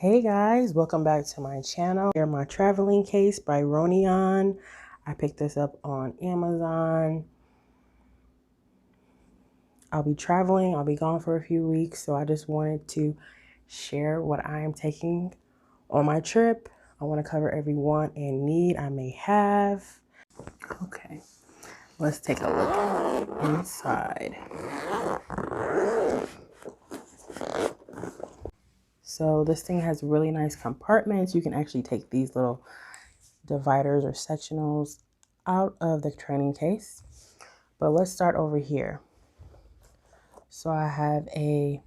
Hey guys, welcome back to my channel. Here, my traveling case by Rownyeon. I picked this up on Amazon. I'll be traveling. I'll be gone for a few weeks, so I just wanted to share what I am taking on my trip. I want to cover every want and need I may have. Okay, let's take a look inside. So this thing has really nice compartments. You can actually take these little dividers or sectionals out of the training case. But let's start over here. So I have a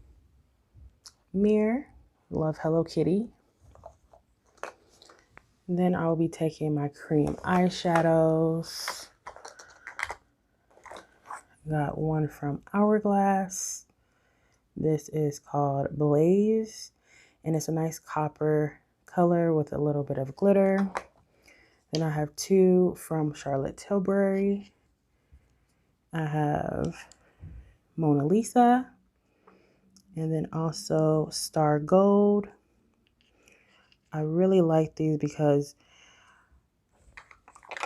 mirror, love Hello Kitty. Then I'll be taking my cream eyeshadows. Got one from Hourglass. This is called Blaze, and it's a nice copper color with a little bit of glitter. Then I have two from Charlotte Tilbury. I have Mona Lisa, and then also Star Gold. I really like these because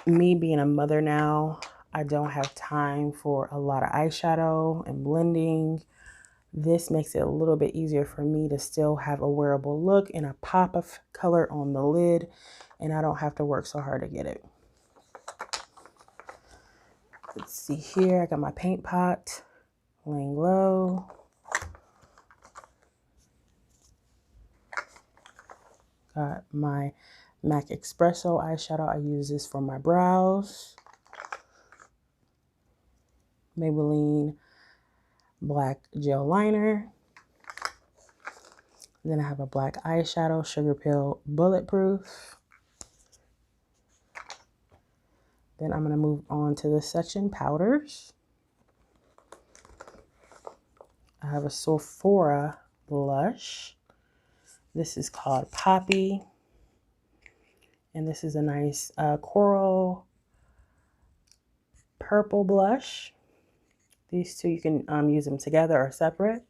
me being a mother now, I don't have time for a lot of eyeshadow and blending. This makes it a little bit easier for me to still have a wearable look and a pop of color on the lid, and I don't have to work so hard to get it. Let's see here, I got my paint pot laying low. Got my MAC Espresso eyeshadow. I use this for my brows. Maybelline black gel liner. Then I have a black eyeshadow, Sugar Pill Bulletproof. Then I'm going to move on to this section, powders. I have a Sephora Blush. This is called Poppy. And this is a nice coral purple blush. These two, you can use them together or separate.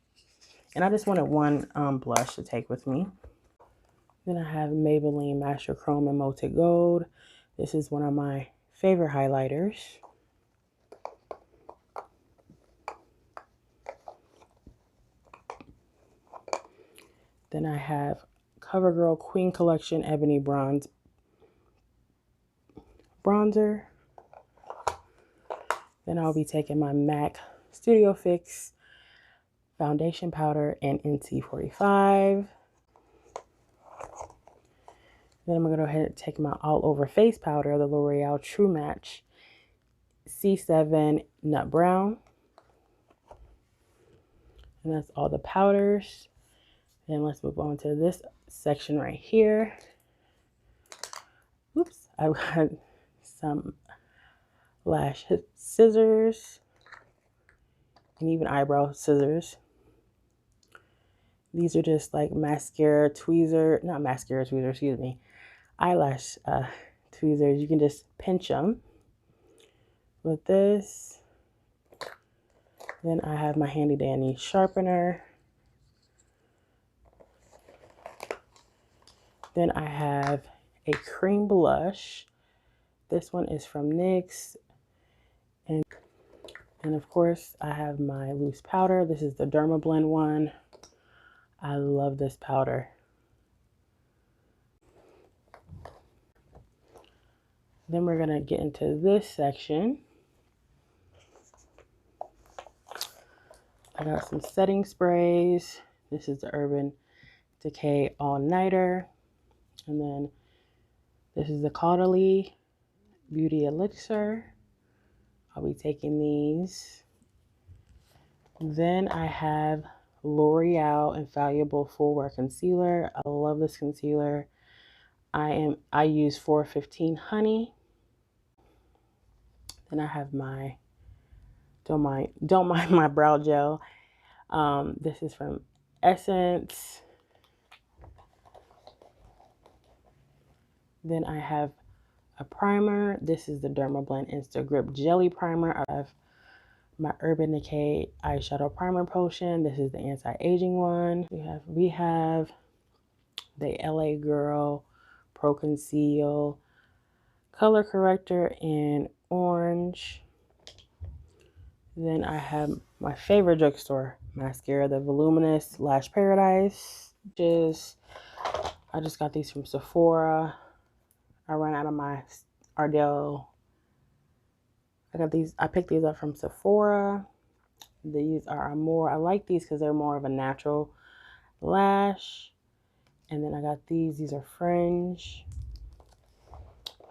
And I just wanted one blush to take with me. Then I have Maybelline Master Chrome and Molten Gold. This is one of my favorite highlighters. Then I have CoverGirl Queen Collection Ebony Bronze Bronzer. Then I'll be taking my MAC Studio Fix Foundation Powder and NC45. Then I'm going to go ahead and take my All Over Face Powder, the L'Oreal True Match C7 Nut Brown. And that's all the powders. Then let's move on to this section right here. Oops, I've got some lash scissors and even eyebrow scissors. These are just like mascara tweezer, not mascara tweezer, excuse me, eyelash tweezers. You can just pinch them with this. Then I have my handy dandy sharpener. Then I have a cream blush. This one is from NYX. And of course, I have my loose powder. This is the Dermablend one. I love this powder. Then we're going to get into this section. I got some setting sprays. This is the Urban Decay All Nighter. And then this is the Caudalie Beauty Elixir. I'll be taking these. Then I have L'Oreal Infallible Full Wear Concealer. I love this concealer. I use 415 Honey. Then I have my don't mind my brow gel. This is from Essence. Then I have a primer. This is the Dermablend Insta Grip Jelly Primer. I have my Urban Decay Eyeshadow Primer Potion. This is the anti-aging one. We have the LA Girl Pro Conceal Color Corrector in orange. Then I have my favorite drugstore mascara, the Voluminous Lash Paradise. I just got these from Sephora. I ran out of my Ardell. I picked these up from Sephora. These are more, I like these because they're more of a natural lash. And then I got these are fringe.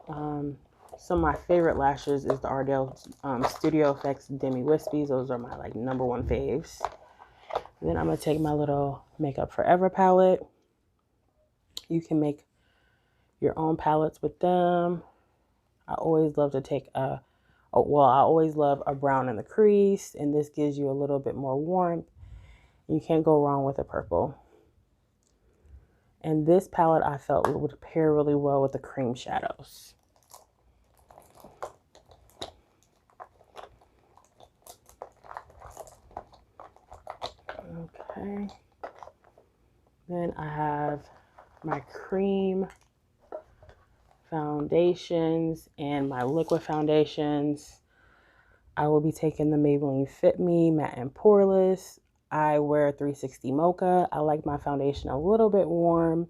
Some of my favorite lashes is the Ardell Studio Effects Demi Wispies. Those are my like #1 faves. And then I'm gonna take my little Makeup Forever palette. You can make your own palettes with them. I always love to take I always love a brown in the crease, and this gives you a little bit more warmth. You can't go wrong with a purple. And this palette I felt would pair really well with the cream shadows. Okay. Then I have my cream foundations and my liquid foundations. I will be taking the Maybelline Fit Me Matte and Poreless. I wear 360 Mocha. I like my foundation a little bit warm,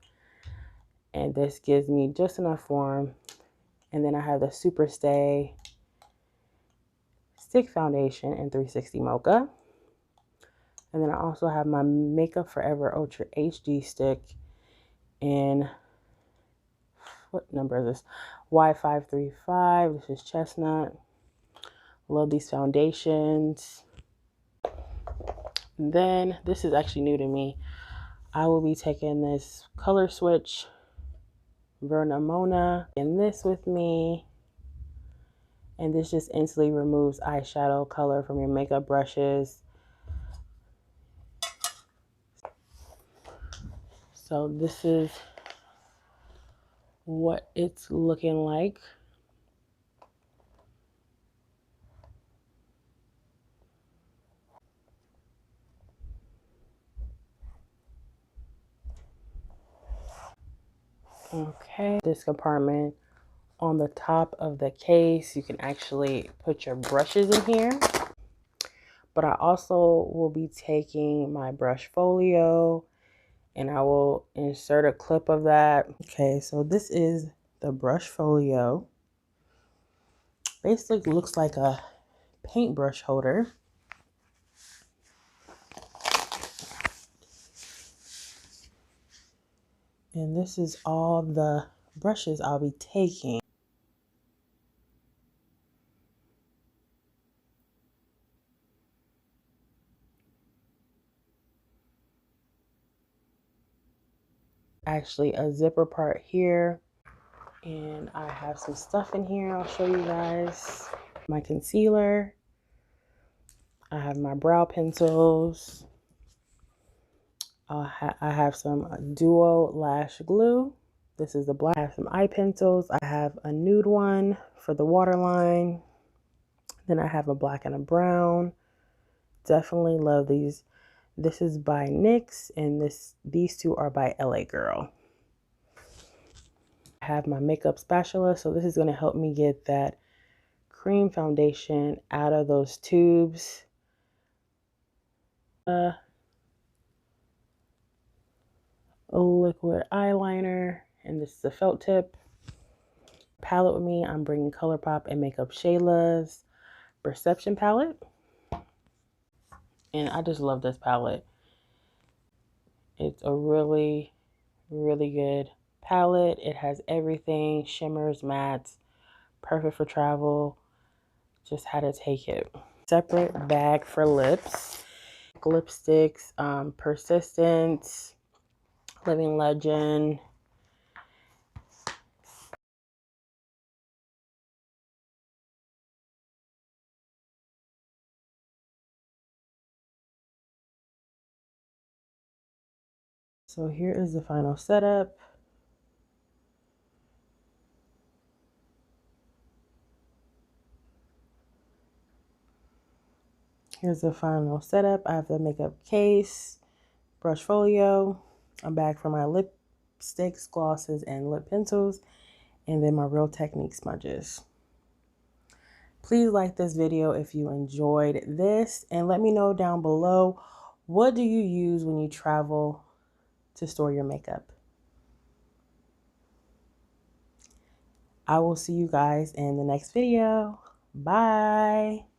and this gives me just enough warm. And then I have the Super Stay Stick Foundation in 360 Mocha. And then I also have my Makeup Forever Ultra HD stick in, what number is this? Y535. This is Chestnut. Love these foundations. And then this is actually new to me. I will be taking this Color Switch Verna Mona and this with me. And this just instantly removes eyeshadow color from your makeup brushes. So this is what it's looking like. Okay, this compartment on the top of the case, you can actually put your brushes in here. But I also will be taking my Brushfolio, and I will insert a clip of that. Okay, so this is the Brushfolio. Basically looks like a paintbrush holder. And this is all the brushes I'll be taking. Actually a zipper part here, and I have some stuff in here I'll show you guys. My concealer, I have my brow pencils, I have some duo lash glue. This is the black. I have some eye pencils. I have a nude one for the waterline. Then I have a black and a brown. Definitely love these. This is by NYX, and these two are by LA Girl. I have my makeup spatula, so this is going to help me get that cream foundation out of those tubes. A liquid eyeliner, and this is a felt tip. Palette with me, I'm bringing ColourPop and Makeup Shayla's Perception palette. And I just love this palette. It's a really, really good palette. It has everything, shimmers, mattes, perfect for travel. Just had to take it. Separate bag for lips. Lipsticks, Persistence, Living Legend. So here is the final setup. Here's the final setup. I have the makeup case, Brushfolio, a bag for my lip lipsticks, glosses, and lip pencils, and then my Real Technique smudges. Please like this video if you enjoyed this, and let me know down below, what do you use when you travel to store your makeup? I will see you guys in the next video. Bye.